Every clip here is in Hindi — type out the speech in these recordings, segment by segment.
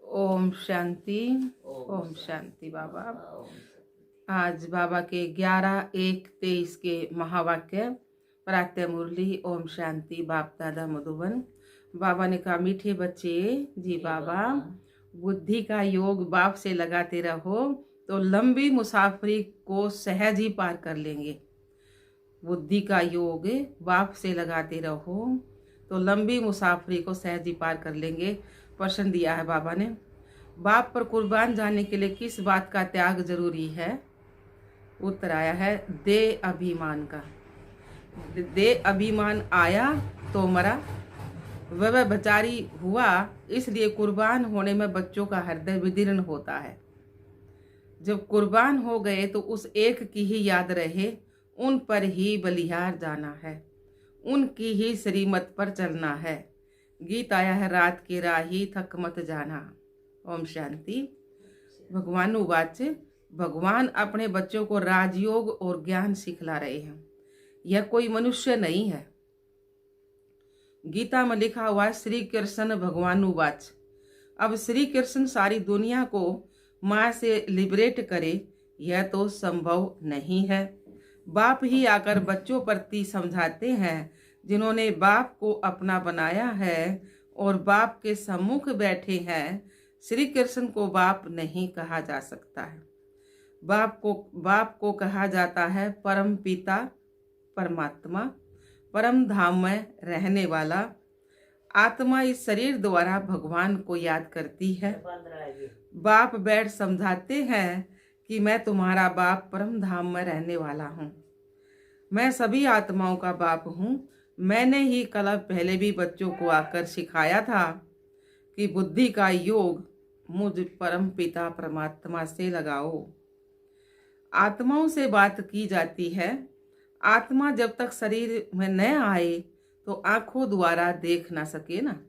ओम शांति। ओम शांति बाबा। आज बाबा के 11-1-23 के महावाक्य प्रातः मुरली ओम शांति बाप दादा मधुबन। बाबा ने कहा, मीठे बच्चे जी बाबा, बुद्धि का योग बाप से लगाते रहो तो लंबी मुसाफरी को सहज ही पार कर लेंगे। बुद्धि का योग बाप से लगाते रहो तो लंबी मुसाफरी को सहज ही पार कर लेंगे। प्रश्न दिया है बाबा ने, बाप पर कुर्बान जाने के लिए किस बात का त्याग जरूरी है? उत्तर आया है दे अभिमान का। दे अभिमान आया तो मरा, वह बेचारी हुआ, इसलिए कुर्बान होने में बच्चों का हृदय विदीर्ण होता है। जब कुर्बान हो गए तो उस एक की ही याद रहे, उन पर ही बलिहार जाना है, उनकी ही श्रीमत पर चलना है। गीत आया है रात की राही थक मत जाना। ओम शांति। भगवान उवाच, भगवान अपने बच्चों को राजयोग और ज्ञान सिखला रहे हैं। यह कोई मनुष्य नहीं है। गीता में लिखा हुआ श्री कृष्ण भगवान उवाच। अब श्री कृष्ण सारी दुनिया को माया से लिबरेट करे, यह तो संभव नहीं है। बाप ही आकर बच्चों प्रति समझाते हैं, जिन्होंने बाप को अपना बनाया है और बाप के सम्मुख बैठे हैं। श्री कृष्ण को बाप नहीं कहा जा सकता है। बाप को कहा जाता है परम पिता, परमात्मा, परम धाम में रहने वाला। आत्मा इस शरीर द्वारा भगवान को याद करती है। बाप बैठ समझाते हैं कि मैं तुम्हारा बाप परम धाम में रहने वाला हूँ। मैं सभी आत्माओं का बाप हूँ। मैंने ही कल पहले भी बच्चों को आकर सिखाया था कि बुद्धि का योग मुझ परम पिता परमात्मा से लगाओ। आत्माओं से बात की जाती है। आत्मा जब तक शरीर में न आए तो आंखों द्वारा देख ना सके ना,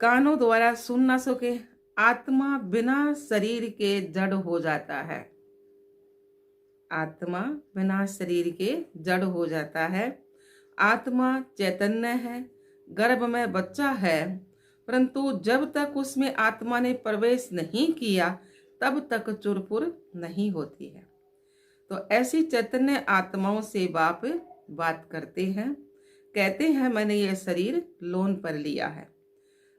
कानों द्वारा सुन ना सके। आत्मा बिना शरीर के जड़ हो जाता है। आत्मा बिना शरीर के जड़ हो जाता है। आत्मा चैतन्य है, गर्भ में बच्चा है, परंतु जब तक उसमें आत्मा ने प्रवेश नहीं किया तब तक चुरपुर नहीं होती है। तो ऐसी चैतन्य आत्माओं से बाप बात करते हैं, कहते हैं मैंने ये शरीर लोन पर लिया है,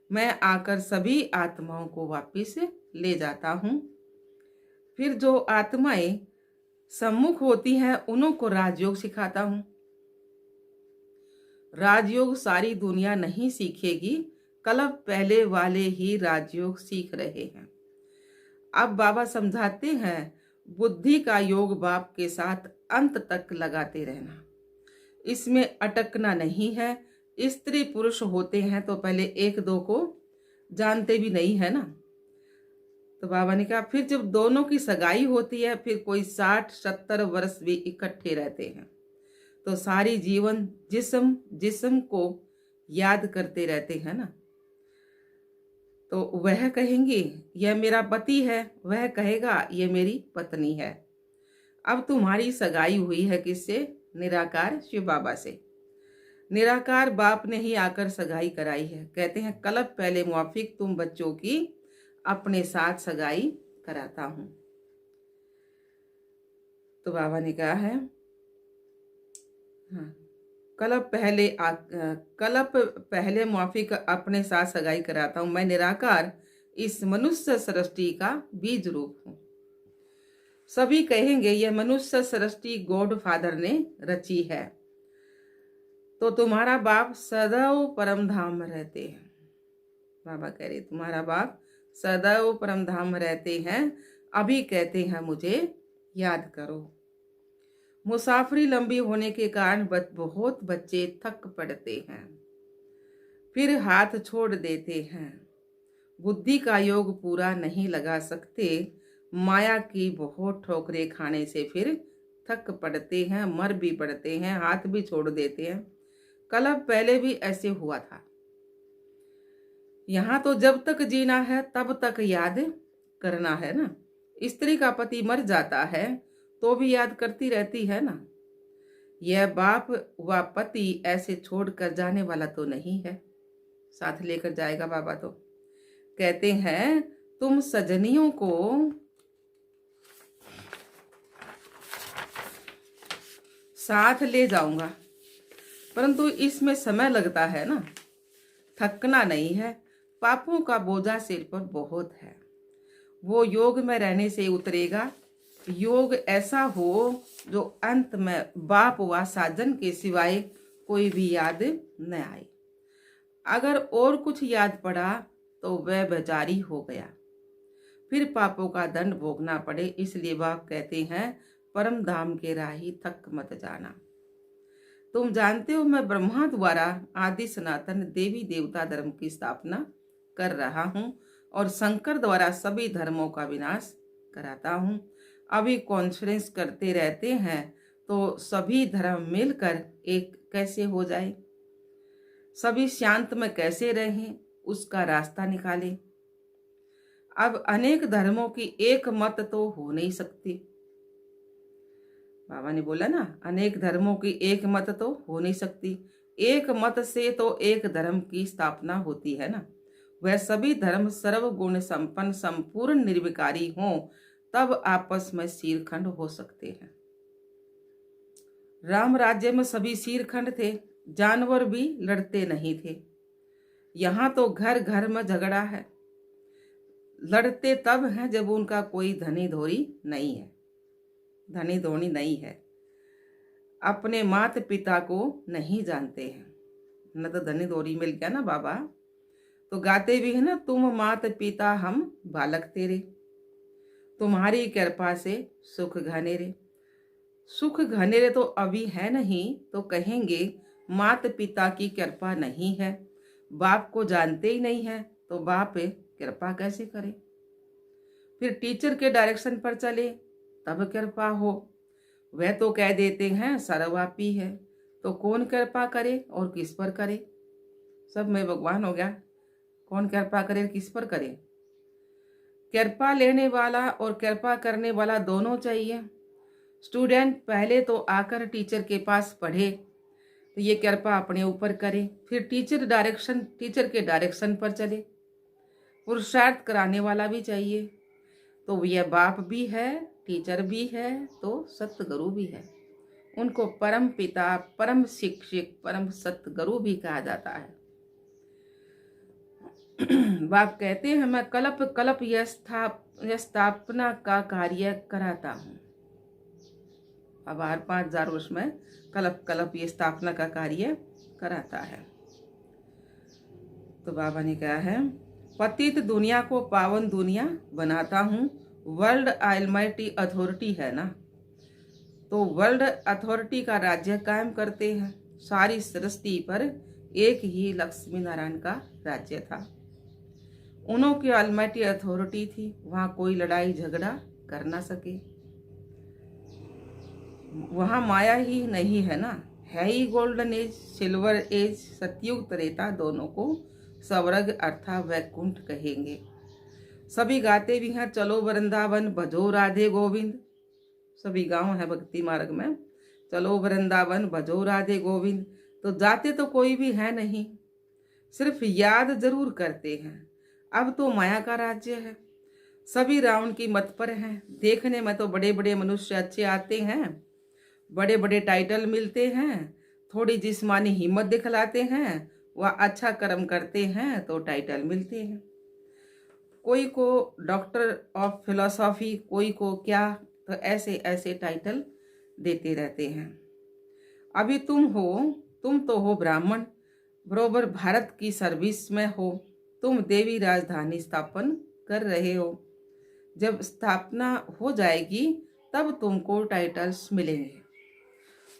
मैं आकर सभी आत्माओं को वापिस ले जाता हूँ। फिर जो आत्माएं सम्मुख होती हैं उन्हों को राजयोग सिखाता हूँ। राजयोग सारी दुनिया नहीं सीखेगी, कल्प पहले वाले ही राजयोग सीख रहे हैं। अब बाबा समझाते हैं बुद्धि का योग बाप के साथ अंत तक लगाते रहना, इसमें अटकना नहीं है। स्त्री पुरुष होते हैं तो पहले एक दो को जानते भी नहीं है ना, तो बाबा ने कहा फिर जब दोनों की सगाई होती है, फिर कोई 60-70 वर्ष भी इकट्ठे रहते हैं, तो सारी जीवन जिस्म को याद करते रहते हैं ना। तो वह कहेंगे यह मेरा पति है, वह कहेगा ये मेरी पत्नी है। अब तुम्हारी सगाई हुई है किससे? निराकार शिव बाबा से। निराकार बाप ने ही आकर सगाई कराई है। कहते हैं कल्प पहले मुआफिक तुम बच्चों की अपने साथ सगाई कराता हूं। तो बाबा ने कहा है हाँ, कल्प पहले मुआफिक अपने साथ सगाई कराता हूं। मैं निराकार इस मनुष्य सृष्टि का बीज रूप हूं। सभी कहेंगे यह मनुष्य सृष्टि गॉड फादर ने रची है। तो तुम्हारा बाप सदैव परम धाम में रहते हैं। बाबा कह रहे तुम्हारा बाप सदैव परम धाम में रहते हैं। अभी कहते हैं मुझे याद करो। मुसाफरी लंबी होने के कारण बहुत बच्चे थक पड़ते हैं, फिर हाथ छोड़ देते हैं। बुद्धि का योग पूरा नहीं लगा सकते। माया की बहुत ठोकरें खाने से फिर थक पड़ते हैं, मर भी पड़ते हैं, हाथ भी छोड़ देते हैं। कल्प पहले भी ऐसे हुआ था। यहाँ तो जब तक जीना है तब तक याद करना है ना। स्त्री का पति मर जाता है तो भी याद करती रहती है ना। यह बाप व पति ऐसे छोड़कर जाने वाला तो नहीं है, साथ लेकर जाएगा बाबा। तो कहते हैं तुम सजनियों को साथ ले जाऊंगा, परंतु इसमें समय लगता है ना, थकना नहीं है। पापों का बोझा सिर पर बहुत है, वो योग में रहने से उतरेगा। योग ऐसा हो जो अंत में बाप व साजन के सिवाय कोई भी याद न आए। अगर और कुछ याद पड़ा तो वह बेजारी हो गया, फिर पापों का दंड भोगना पड़े। इसलिए बाप कहते हैं परम धाम के राही थक मत जाना। तुम जानते हो मैं ब्रह्मा द्वारा आदि सनातन देवी देवता धर्म की स्थापना कर रहा हूँ और शंकर द्वारा सभी धर्मों का विनाश कराता हूँ। अभी कॉन्फ्रेंस करते रहते हैं तो सभी धर्म मिलकर एक कैसे हो जाए, सभी शांत में कैसे रहें, उसका रास्ता निकालें। अब अनेक धर्मों की एक मत तो हो नहीं सकती। बाबा ने बोला ना, अनेक धर्मों की एक मत तो हो नहीं सकती। एक मत से तो एक धर्म की स्थापना होती है ना। वह सभी धर्म सर्वगुण संपन्न संपूर्ण निर्विकारी हों, तब आपस में शीरखंड हो सकते हैं। राम राज्य में सभी शीरखंड थे, जानवर भी लड़ते नहीं थे। यहाँ तो घर घर में झगड़ा है। लड़ते तब हैं जब उनका कोई धनी धोरी नहीं है, धनी धोनी नहीं है, अपने माता पिता को नहीं जानते हैं। न तो धनी धोरी मिल गया ना बाबा, तो गाते भी है ना, तुम माता पिता हम बालक तेरे, तुम्हारी कृपा से सुख घनेरे। सुख घनेरे तो अभी है नहीं, तो कहेंगे माता पिता की कृपा नहीं है। बाप को जानते ही नहीं है तो बाप कृपा कैसे करे। फिर टीचर के डायरेक्शन पर चले तब कृपा हो। वह तो कह देते हैं सर्वव्यापी है, तो कौन कृपा करे और किस पर करे। सब में भगवान हो गया, कौन कृपा करे किस पर करे। कृपा लेने वाला और कृपा करने वाला दोनों चाहिए। स्टूडेंट पहले तो आकर टीचर के पास पढ़े तो ये कृपा अपने ऊपर करे, फिर टीचर के डायरेक्शन पर चले। पुरुषार्थ कराने वाला भी चाहिए, तो यह बाप भी है, टीचर भी है, तो सतगुरु भी है। उनको परम पिता, परम शिक्षक, परम सतगुरु भी कहा जाता है। बाप कहते हैं मैं कल्प कल्प यह स्थापना का कार्य कराता हूँ। अब 5000 वर्ष में कल्प कल्प ये स्थापना का कार्य कराता है। तो बाबा ने कहा है पतित दुनिया को पावन दुनिया बनाता हूँ। वर्ल्ड ऑलमाइटी अथॉरिटी है ना, तो वर्ल्ड अथॉरिटी का राज्य कायम करते हैं। सारी सृष्टि पर एक ही लक्ष्मी नारायण का राज्य था। उन्हों की ऑलमाइटी अथॉरिटी थी, वहां कोई लड़ाई झगड़ा कर ना सके। वहां माया ही नहीं है ना, है ही गोल्डन एज, सिल्वर एज, सतयुग त्रेता दोनों को स्वर्ग अर्थात वैकुंठ कहेंगे। सभी गाते भी हैं चलो वृंदावन भजो राधे गोविंद। सभी गाँव है भक्ति मार्ग में, चलो वृंदावन भजो राधे गोविंद। तो जाते तो कोई भी है नहीं, सिर्फ याद जरूर करते हैं। अब तो माया का राज्य है, सभी रावण की मत पर हैं। देखने में तो बड़े बड़े मनुष्य अच्छे आते हैं, बड़े बड़े टाइटल मिलते हैं, थोड़ी जिस्मानी हिम्मत दिखलाते हैं, वह अच्छा कर्म करते हैं तो टाइटल मिलते हैं। कोई को डॉक्टर ऑफ फिलोसॉफी, कोई को क्या, तो ऐसे ऐसे टाइटल देते रहते हैं। अभी तुम तो हो ब्राह्मण, बरोबर भारत की सर्विस में हो। तुम देवी राजधानी स्थापन कर रहे हो। जब स्थापना हो जाएगी तब तुमको टाइटल्स मिलेंगे।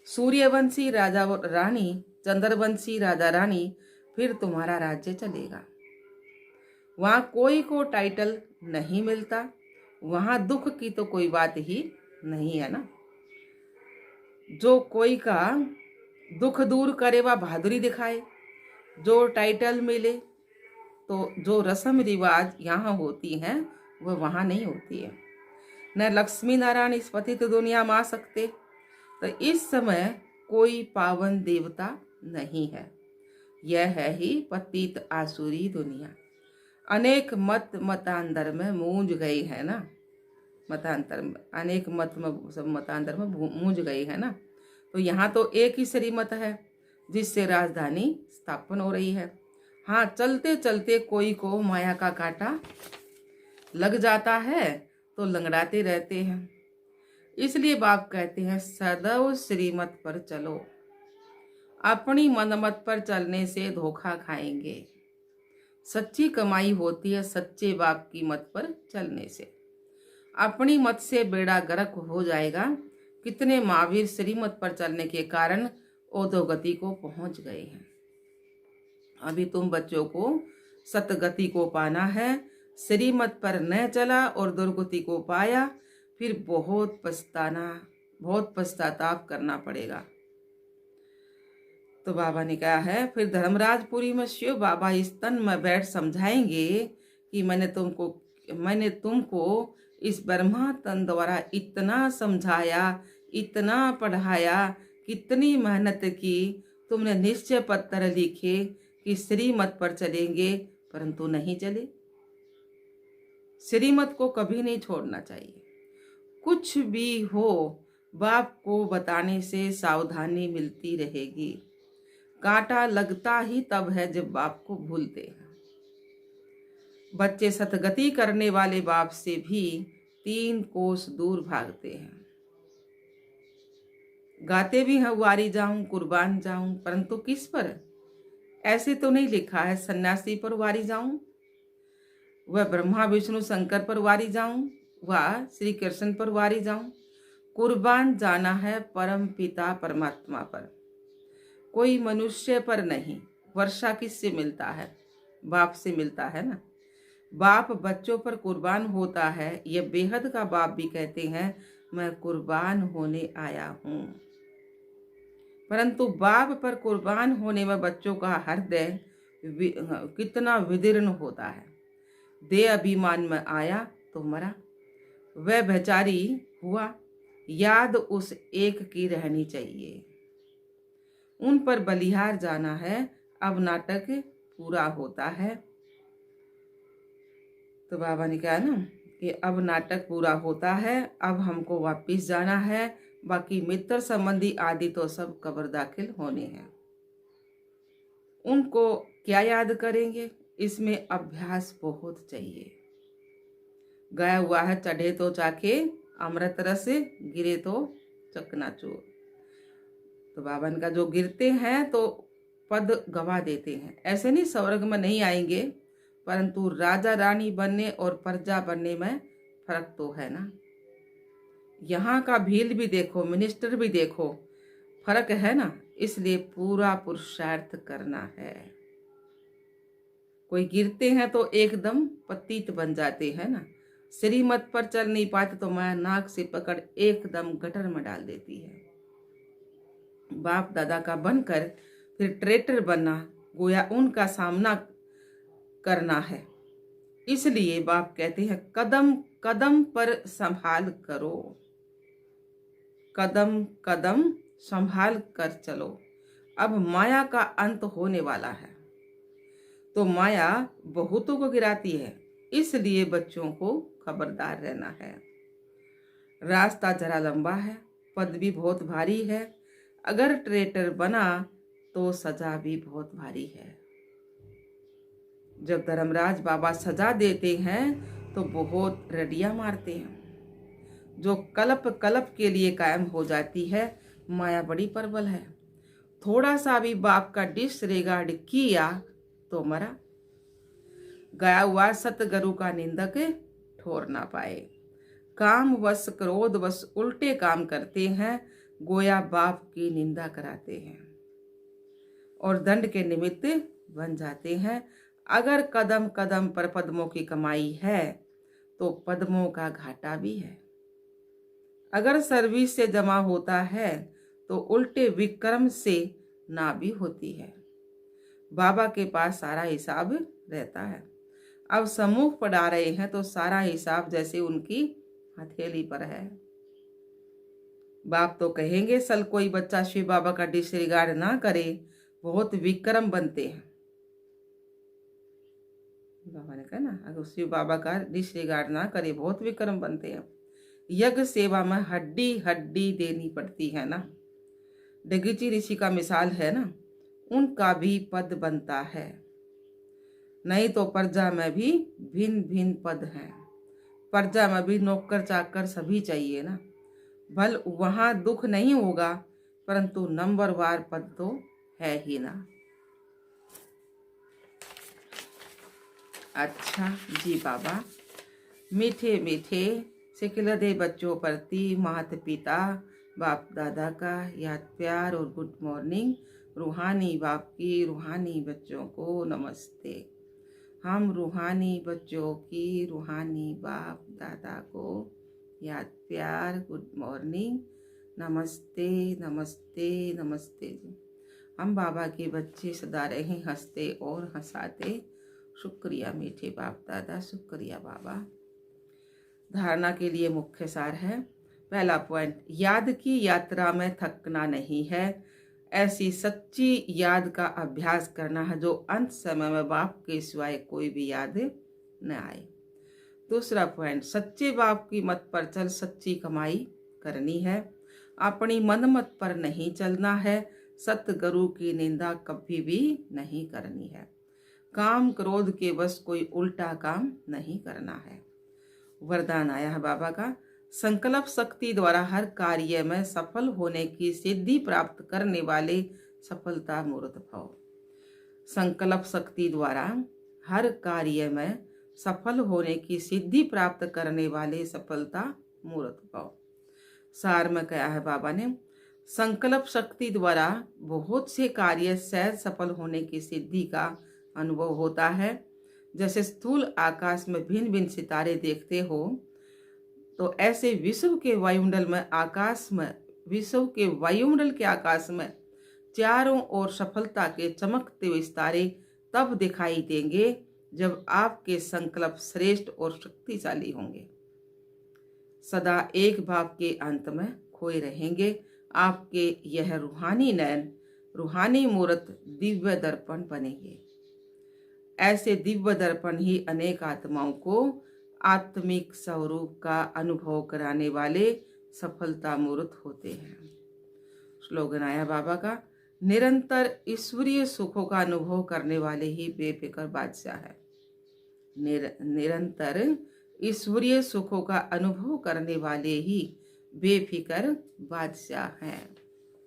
सूर्यवंशी राजा रानी, चंद्रवंशी राजा रानी, फिर तुम्हारा राज्य चलेगा। वहां कोई को टाइटल नहीं मिलता, वहां दुख की तो कोई बात ही नहीं है ना। जो कोई का दुख दूर करे वह बहादुरी दिखाए। जो टाइटल मिले, तो जो रस्म रिवाज यहाँ होती हैं वह वहाँ नहीं होती है। न लक्ष्मी नारायण इस पतित दुनिया में आ सकते, तो इस समय कोई पावन देवता नहीं है। यह है ही पतित आसुरी दुनिया। अनेक मतांतर में मूंझ गई है ना, मतांतर में अनेक मतांतर में मूंझ गई है ना। तो यहाँ तो एक ही श्रीमत है जिससे राजधानी स्थापन हो रही है। हाँ, चलते चलते कोई को माया का कांटा लग जाता है तो लंगड़ाते रहते हैं। इसलिए बाप कहते हैं सदैव श्रीमत पर चलो, अपनी मनमत पर चलने से धोखा खाएंगे। सच्ची कमाई होती है सच्चे बाप की मत पर चलने से। अपनी मत से बेड़ा गर्क हो जाएगा। कितने महावीर श्रीमत पर चलने के कारण अधोगति को पहुंच गए हैं। अभी तुम बच्चों को सतगति को पाना है। श्रीमत पर न चला और दुर्गति को पाया, फिर बहुत पश्चाताप करना पड़ेगा। तो बाबा ने कहा है, फिर धर्मराजपुरी में शिव बाबा इस तन में बैठ समझाएंगे कि मैंने तुमको इस ब्रह्मा तन द्वारा इतना समझाया, इतना पढ़ाया, कितनी मेहनत की, तुमने निश्चय पत्र लिखे कि श्रीमत पर चलेंगे, परंतु नहीं चले। श्रीमत को कभी नहीं छोड़ना चाहिए। कुछ भी हो, बाप को बताने से सावधानी मिलती रहेगी। कांटा लगता ही तब है जब बाप को भूलते हैं। बच्चे सतगति करने वाले बाप से भी 3 कोस दूर भागते हैं। गाते भी हैं वारी जाऊं, कुर्बान जाऊं, परंतु किस पर? ऐसे तो नहीं लिखा है सन्यासी पर वारी जाऊं, वह ब्रह्मा विष्णु शंकर पर वारी जाऊं, वह श्री कृष्ण पर वारी जाऊं। कुर्बान जाना है परम पिता परमात्मा पर, कोई मनुष्य पर नहीं। वर्षा किससे मिलता है? बाप से मिलता है ना। बाप बच्चों पर कुर्बान होता है। यह बेहद का बाप भी कहते हैं मैं कुर्बान होने आया हूं। परंतु बाप पर कुर्बान होने में बच्चों का हृदय कितना विदीर्ण होता है। देह अभिमान में आया तो मरा, वह बेचारी हुआ। याद उस एक की रहनी चाहिए। उन पर बलिहार जाना है। अब नाटक पूरा होता है। तो बाबा ने कहा ना कि अब नाटक पूरा होता है, अब हमको वापिस जाना है। बाकी मित्र संबंधी आदि तो सब कब्र दाखिल होने हैं। उनको क्या याद करेंगे? इसमें अभ्यास बहुत चाहिए। गया हुआ है चढ़े तो चाखे, अमृत रस गिरे तो चकनाचूर। तो बाबा ने कहा जो गिरते हैं तो पद गवा देते हैं। ऐसे नहीं स्वर्ग में नहीं आएंगे, परंतु राजा रानी बनने और प्रजा बनने में फर्क तो है ना। यहाँ का भील भी देखो, मिनिस्टर भी देखो, फर्क है ना। इसलिए पूरा पुरुषार्थ करना है। कोई गिरते हैं तो एकदम पतित बन जाते हैं ना। श्रीमत पर चल नहीं पाते तो माया नाक से पकड़ एकदम गटर में डाल देती है। बाप दादा का बनकर फिर ट्रेटर बनना, गोया उनका सामना करना है। इसलिए बाप कहते हैं कदम कदम पर संभाल करो, कदम कदम संभाल कर चलो। अब माया का अंत होने वाला है। तो माया बहुतों को गिराती है, इसलिए बच्चों को खबरदार रहना है। रास्ता जरा लंबा है, पद भी बहुत भारी है। अगर ट्रेटर बना तो सजा भी बहुत भारी है। जब धर्मराज बाबा सजा देते हैं तो बहुत रडिया मारते हैं। जो कल्प कल्प के लिए कायम हो जाती है, माया बड़ी प्रबल है। थोड़ा सा भी बाप का डिसरिगार्ड किया तो मरा। गया हुआ सतगुरु का निंदक ठोर ना पाए। काम वश क्रोध वश उल्टे काम करते हैं, गोया बाप की निंदा कराते हैं और दंड के निमित्त बन जाते हैं। अगर कदम कदम पर पद्मों की कमाई है तो पद्मों का घाटा भी है। अगर सर्विस से जमा होता है तो उल्टे विक्रम से ना भी होती है। बाबा के पास सारा हिसाब रहता है। अब समूह पढ़ा रहे हैं तो सारा हिसाब जैसे उनकी हथेली पर है। बाप तो कहेंगे सल कोई बच्चा शिव बाबा का डिसरिगार्ड ना करे, बहुत विक्रम बनते हैं। बाबा ने कहा ना, अगर शिव बाबा का डिसरिगार्ड ना करे बहुत विक्रम बनते हैं। यज्ञ सेवा में हड्डी हड्डी देनी पड़ती है ना। दगीची ऋषि का मिसाल है ना, उनका भी पद बनता है। नहीं तो प्रजा में भी भिन्न भिन्न पद हैं। प्रजा में भी नौकर चाकर सभी चाहिए ना। भल वहां दुख नहीं होगा, परंतु नंबरवार पद तो है ही ना। अच्छा जी बाबा, मीठे मीठे सिखलदे बच्चों प्रति माता पिता बाप दादा का याद प्यार और गुड मॉर्निंग। रूहानी बाप की रूहानी बच्चों को नमस्ते। हम रूहानी बच्चों की रूहानी बाप दादा को याद प्यार गुड मॉर्निंग, नमस्ते नमस्ते नमस्ते जी। हम बाबा के बच्चे सदा रहे हंसते और हंसाते। शुक्रिया मीठे बाप दादा, शुक्रिया बाबा। धारणा के लिए मुख्य सार है। पहला पॉइंट, याद की यात्रा में थकना नहीं है। ऐसी सच्ची याद का अभ्यास करना है जो अंत समय में बाप के सिवाय कोई भी याद न आए। दूसरा पॉइंट, सच्चे बाप की मत पर चल सच्ची कमाई करनी है। अपनी मन मत पर नहीं चलना है। सतगुरु की निंदा कभी भी नहीं करनी है। काम क्रोध के बस कोई उल्टा काम नहीं करना है। वरदान आया है बाबा का, संकल्प शक्ति द्वारा हर कार्य में सफल होने की सिद्धि प्राप्त करने वाले सफलता मूर्त भव। संकल्प शक्ति द्वारा हर कार्य में सफल होने की सिद्धि प्राप्त करने वाले सफलता मूर्त भव। सार में कहा है बाबा ने, संकल्प शक्ति द्वारा बहुत से कार्य सहज सफल होने की सिद्धि का अनुभव होता है। जैसे स्थूल आकाश में भिन्न भिन्न सितारे देखते हो, तो ऐसे विश्व के वायुमंडल के आकाश में चारों ओर सफलता के चमकते हुए सितारे तब दिखाई देंगे जब आपके संकल्प श्रेष्ठ और शक्तिशाली होंगे। सदा एक भाव के अंत में खोए रहेंगे। आपके यह रूहानी नयन, रूहानी मूर्त दिव्य दर्पण बनेंगे। ऐसे दिव्य दर्पण ही अनेक आत्माओं को आत्मिक स्वरूप का अनुभव कराने वाले सफलता मूर्त होते हैं। स्लोगन आया बाबा का, निरंतर ईश्वरीय सुखों का अनुभव करने वाले ही बेफिक्र बादशाह है। निरंतर ईश्वरीय सुखों का अनुभव करने वाले ही बेफिक्र बादशाह हैं।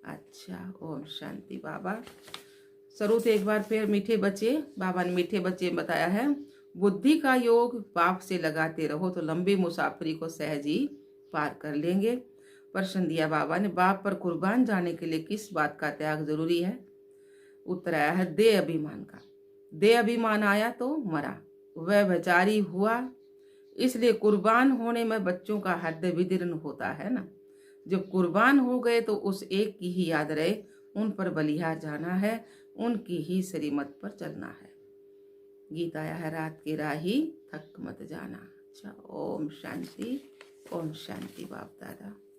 अच्छा, ओम शांति बाबा। शुरू एक बार फिर मीठे बच्चे, बाबा ने मीठे बच्चे बताया है, बुद्धि का योग बाप से लगाते रहो तो लंबी मुसाफरी को सहज ही पार कर लेंगे। प्रश्न दिया बाबा ने, बाप पर कुर्बान जाने के लिए किस बात का त्याग जरूरी है? उत्तर आया है, देह अभिमान का। देह अभिमान आया तो मरा, वह बेचारी हुआ। इसलिए कुर्बान होने में बच्चों का हृदय विदीर्ण होता है ना। जब कुर्बान हो गए तो उस एक की ही याद रहे, उन पर बलिहार जाना है, उनकी ही श्रीमत पर चलना है। गीत आया है, रात की राही थक मत जाना। अच्छा, ओम शांति, ओम शांति बाप दादा।